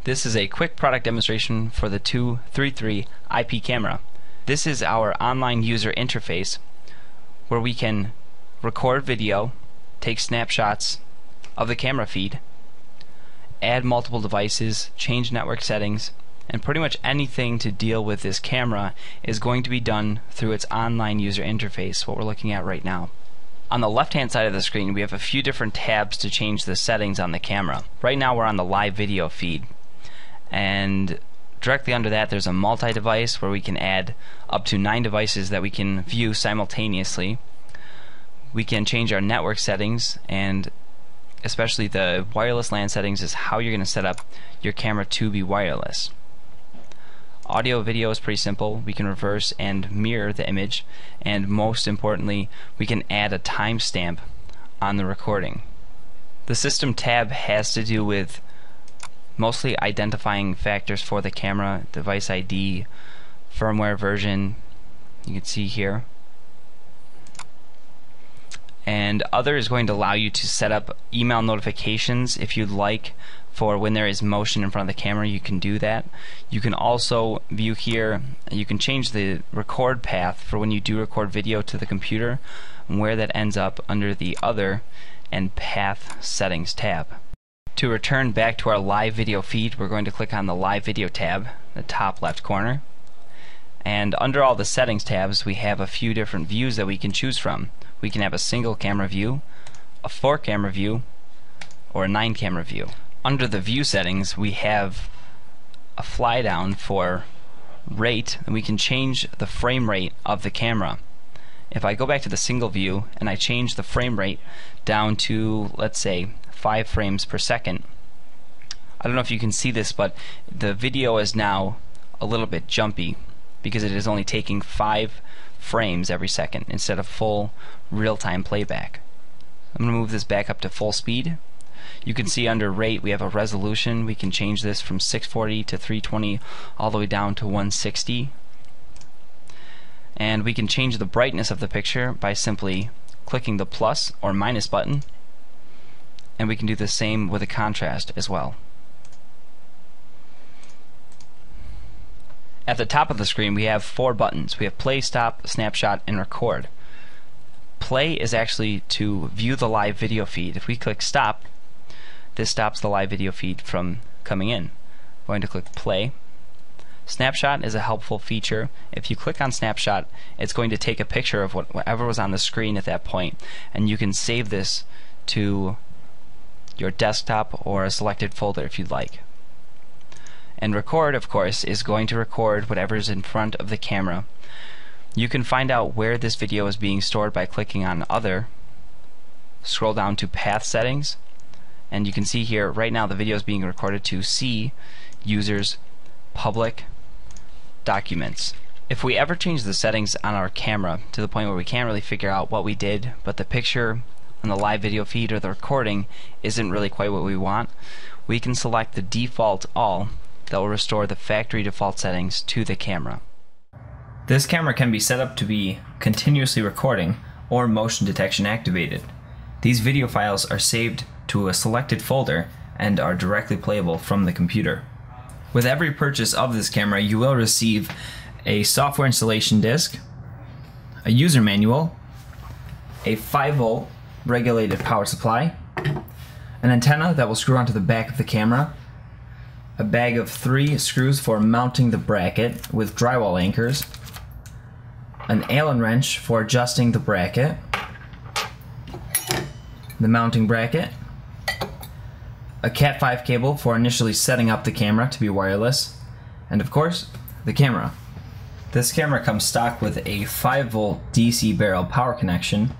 This is a quick product demonstration for the 233 IP camera. This is our online user interface where we can record video, take snapshots of the camera feed, add multiple devices, change network settings, and pretty much anything to deal with this camera is going to be done through its online user interface, what we're looking at right now. On the left hand side of the screen we have a few different tabs to change the settings on the camera. Right now we're on the live video feed, and directly under that there's a multi-device where we can add up to 9 devices that we can view simultaneously. We can change our network settings, and especially the wireless LAN settings is how you're going to set up your camera to be wireless. Audio video is pretty simple. We can reverse and mirror the image, and most importantly we can add a timestamp on the recording. The system tab has to do with mostly identifying factors for the camera, device ID, firmware version, you can see here. And other is going to allow you to set up email notifications if you'd like. For when there is motion in front of the camera, you can do that. You can also view here, you can change the record path for when you do record video to the computer, and where that ends up under the other and path settings tab. To return back to our live video feed, we're going to click on the live video tab, the top left corner, and under all the settings tabs we have a few different views that we can choose from. We can have a single camera view, a 4 camera view, or a 9 camera view. Under the view settings we have a fly down for rate, and we can change the frame rate of the camera. If I go back to the single view and I change the frame rate down to, let's say, 5 frames per second, I don't know if you can see this, but the video is now a little bit jumpy because it is only taking 5 frames every second instead of full real-time playback. I'm going to move this back up to full speed. You can see under rate we have a resolution. We can change this from 640 to 320 all the way down to 160. And we can change the brightness of the picture by simply clicking the plus or minus button, and we can do the same with the contrast as well. At the top of the screen we have 4 buttons. We have play, stop, snapshot, and record. Play is actually to view the live video feed. If we click stop, this stops the live video feed from coming in. I'm going to click play. Snapshot is a helpful feature. If you click on snapshot, it's going to take a picture of whatever was on the screen at that point, and you can save this to your desktop or a selected folder if you'd like. And record, of course, is going to record whatever's in front of the camera. You can find out where this video is being stored by clicking on other, scroll down to path settings, and you can see here right now the video is being recorded to C, users, public, documents. If we ever change the settings on our camera to the point where we can't really figure out what we did, but the picture on the live video feed or the recording isn't really quite what we want, we can select the default all that will restore the factory default settings to the camera. This camera can be set up to be continuously recording or motion detection activated. These video files are saved to a selected folder and are directly playable from the computer. With every purchase of this camera you will receive a software installation disc, a user manual, a 5-volt regulated power supply, an antenna that will screw onto the back of the camera, a bag of 3 screws for mounting the bracket with drywall anchors, an Allen wrench for adjusting the bracket, the mounting bracket, a Cat 5 cable for initially setting up the camera to be wireless, and of course, the camera. This camera comes stock with a 5-volt DC barrel power connection,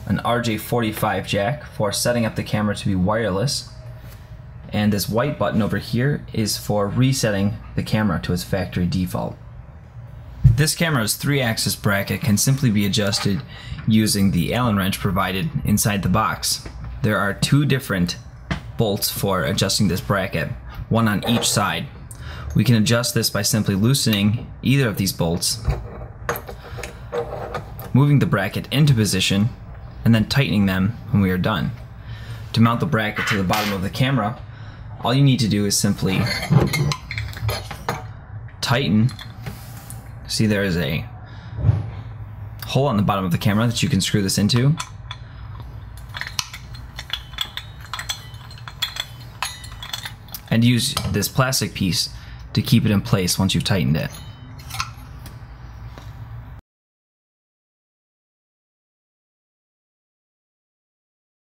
an RJ45 jack for setting up the camera to be wireless, and this white button over here is for resetting the camera to its factory default. This camera's 3-axis bracket can simply be adjusted using the Allen wrench provided inside the box. There are 2 different bolts for adjusting this bracket, one on each side. We can adjust this by simply loosening either of these bolts, moving the bracket into position, and then tightening them when we are done. To mount the bracket to the bottom of the camera, all you need to do is simply tighten. See, there is a hole on the bottom of the camera that you can screw this into. And use this plastic piece to keep it in place once you've tightened it.